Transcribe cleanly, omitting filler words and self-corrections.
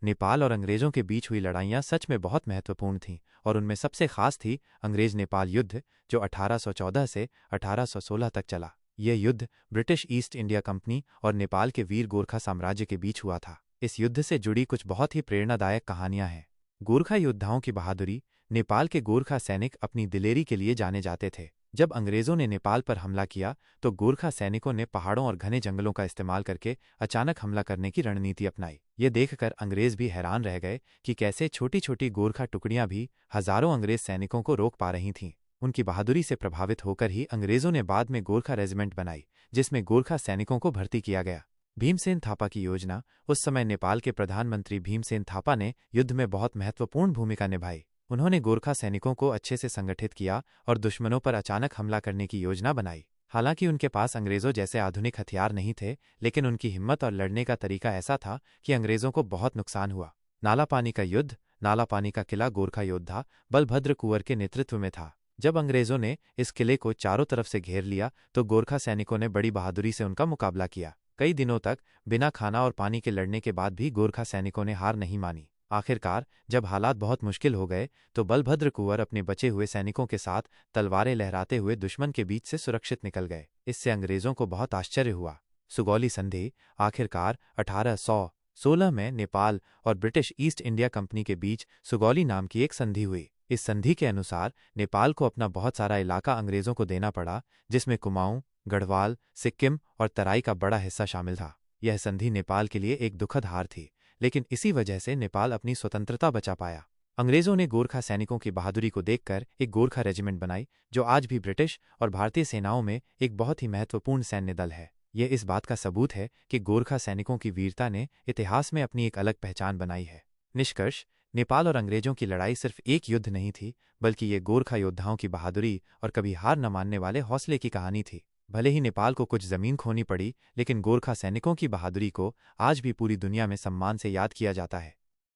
नेपाल और अंग्रेजों के बीच हुई लड़ाइयाँ सच में बहुत महत्वपूर्ण थीं और उनमें सबसे खास थी अंग्रेज नेपाल युद्ध, जो 1814 से 1816 तक चला। यह युद्ध ब्रिटिश ईस्ट इंडिया कंपनी और नेपाल के वीर गोरखा साम्राज्य के बीच हुआ था। इस युद्ध से जुड़ी कुछ बहुत ही प्रेरणादायक कहानियां हैं। गोरखा योद्धाओं की बहादुरी। नेपाल के गोरखा सैनिक अपनी दिलेरी के लिए जाने जाते थे। जब अंग्रेजों ने नेपाल पर हमला किया तो गोरखा सैनिकों ने पहाड़ों और घने जंगलों का इस्तेमाल करके अचानक हमला करने की रणनीति अपनाई। ये देखकर अंग्रेज भी हैरान रह गए कि कैसे छोटी छोटी गोरखा टुकड़ियां भी हजारों अंग्रेज सैनिकों को रोक पा रही थीं। उनकी बहादुरी से प्रभावित होकर ही अंग्रेजों ने बाद में गोरखा रेजिमेंट बनाई, जिसमें गोरखा सैनिकों को भर्ती किया गया। भीमसेन थापा की योजना। उस समय नेपाल के प्रधानमंत्री भीमसेन थापा ने युद्ध में बहुत महत्वपूर्ण भूमिका निभाई। उन्होंने गोरखा सैनिकों को अच्छे से संगठित किया और दुश्मनों पर अचानक हमला करने की योजना बनाई। हालांकि उनके पास अंग्रेजों जैसे आधुनिक हथियार नहीं थे, लेकिन उनकी हिम्मत और लड़ने का तरीका ऐसा था कि अंग्रेजों को बहुत नुकसान हुआ। नालापानी का युद्ध। नालापानी का किला गोरखा योद्धा बलभद्र कुंवर के नेतृत्व में था। जब अंग्रेजों ने इस किले को चारों तरफ से घेर लिया तो गोरखा सैनिकों ने बड़ी बहादुरी से उनका मुकाबला किया। कई दिनों तक बिना खाना और पानी के लड़ने के बाद भी गोरखा सैनिकों ने हार नहीं मानी। आखिरकार जब हालात बहुत मुश्किल हो गए तो बलभद्र कुंवर अपने बचे हुए सैनिकों के साथ तलवारें लहराते हुए दुश्मन के बीच से सुरक्षित निकल गए। इससे अंग्रेजों को बहुत आश्चर्य हुआ। सुगौली संधि। आखिरकार 1816 में नेपाल और ब्रिटिश ईस्ट इंडिया कंपनी के बीच सुगौली नाम की एक संधि हुई। इस संधि के अनुसार नेपाल को अपना बहुत सारा इलाका अंग्रेजों को देना पड़ा, जिसमें कुमाऊं, गढ़वाल, सिक्किम और तराई का बड़ा हिस्सा शामिल था। यह संधि नेपाल के लिए एक दुखद हार थी, लेकिन इसी वजह से नेपाल अपनी स्वतंत्रता बचा पाया। अंग्रेजों ने गोरखा सैनिकों की बहादुरी को देखकर एक गोरखा रेजिमेंट बनाई, जो आज भी ब्रिटिश और भारतीय सेनाओं में एक बहुत ही महत्वपूर्ण सैन्य दल है। यह इस बात का सबूत है कि गोरखा सैनिकों की वीरता ने इतिहास में अपनी एक अलग पहचान बनाई है। निष्कर्ष। नेपाल और अंग्रेजों की लड़ाई सिर्फ एक युद्ध नहीं थी, बल्कि ये गोरखा योद्धाओं की बहादुरी और कभी हार न मानने वाले हौसले की कहानी थी। भले ही नेपाल को कुछ जमीन खोनी पड़ी, लेकिन गोरखा सैनिकों की बहादुरी को आज भी पूरी दुनिया में सम्मान से याद किया जाता है।